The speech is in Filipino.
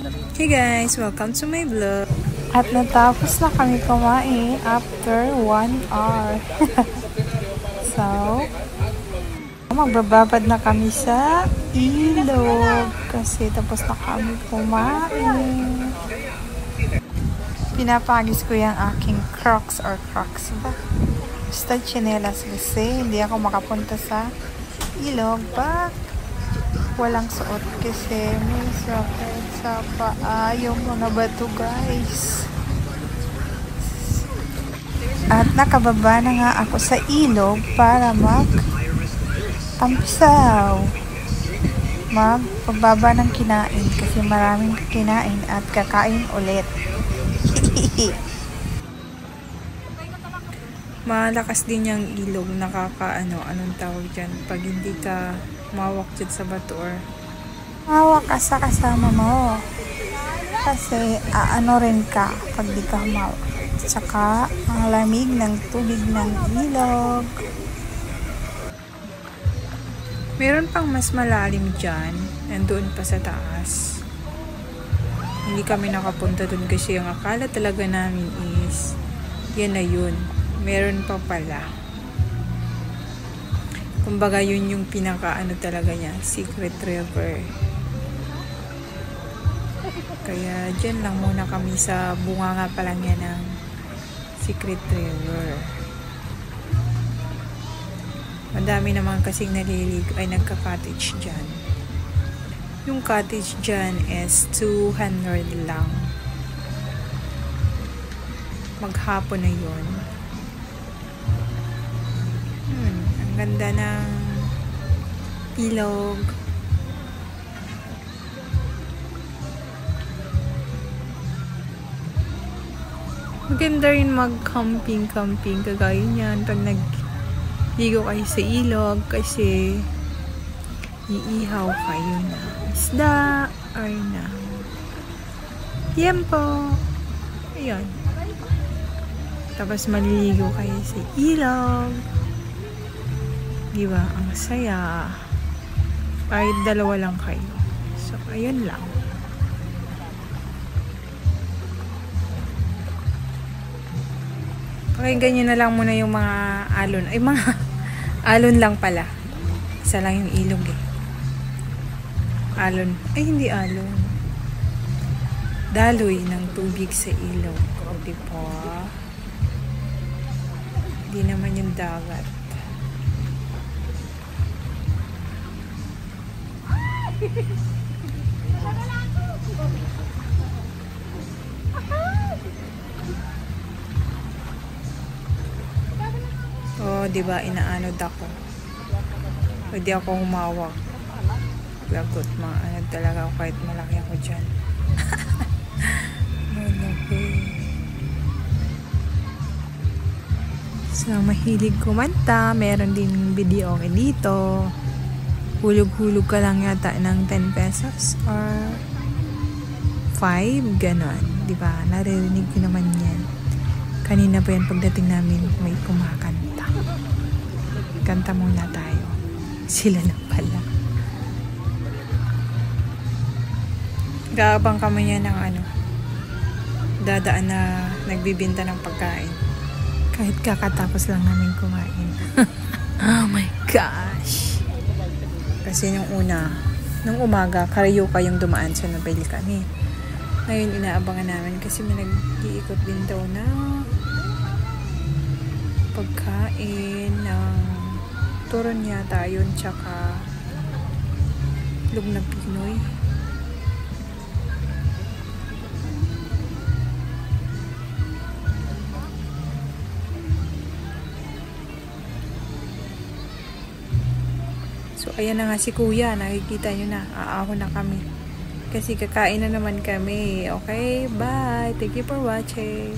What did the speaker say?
Hey guys, welcome to my vlog. At natapos na kami kumain after 1 hour. So, magbababad na kami sa ilog kasi tapos na kami kumain. Pinapagis ko yung aking crocs or crocs ba? Basta chinelas kasi hindi ako makapunta sa ilog ba? Walang suot kasi may sakit sa paa yung mga bato guys. At nakababa na nga ako sa ilog para tampisaw. Magbaba ng kinain kasi maraming kinain at kakain ulit. Malakas din yung ilog, anong tawag dyan, pag hindi ka mawak dyan sa bato or Mawak ka sa kasama mo. Kasi rin ka pag di ka humawak. Tsaka ang lamig ng tubig ng ilog. meron pang mas malalim dyan, nandoon pa sa taas. Hindi kami nakapunta dun kasi yung akala talaga namin is yan na yun, meron pa pala. Kumbaga yun yung talaga niya, secret river. Kaya dyan lang muna kami sa bunganga pa lang yan ng secret river. Madami naman kasing naliligo ay nagka-cottage dyan. Yung cottage dyan is 200 lang. Maghapon na yun. Ang ganda ng ilog. Maganda rin mag-camping kagaya niyan pag nagligo kayo sa ilog kasi iihaw kayo na isda or na tiempo. Ayun. Tapos maliligo kayo sa ilog. Diba? Ang saya. Kahit dalawa lang kayo. So, ayun lang. Pakinggan nyo na lang muna yung mga alon. Ay, mga alon lang pala. Isa lang yung ilog eh. Alon. Ay, hindi alon. Daloy ng tubig sa ilog. O, diba? Hindi naman yung dagat. Oh, diba, inaanod ako. Pwede ako humawak. Lagot, talaga ako kahit malaki ako dyan. Malaki. So, mahilig kumanta. Meron din video okay dito. Hulog-hulog ka lang yata ng 10 pesos or 5, ganon. Diba? Naririnig ko naman yan. Kanina pa yan pagdating namin may kumakanta. Kanta muna tayo. Sila lang pala. Gaabang kami yan ng dadaan na nagbibinta ng pagkain. Kahit kakatapos lang namin kumain. Oh my gosh! Kasi nung umaga, Carioca yung dumaan, so nabili kami. Ngayon, inaabangan namin kasi may nag-iikot din daw na pagkain ng turon yata yun, tsaka lug na Pinoy. So, ayan na nga si Kuya. Nakikita nyo na. Aahon na kami. Kasi kakain na naman kami. Okay? Bye! Thank you for watching.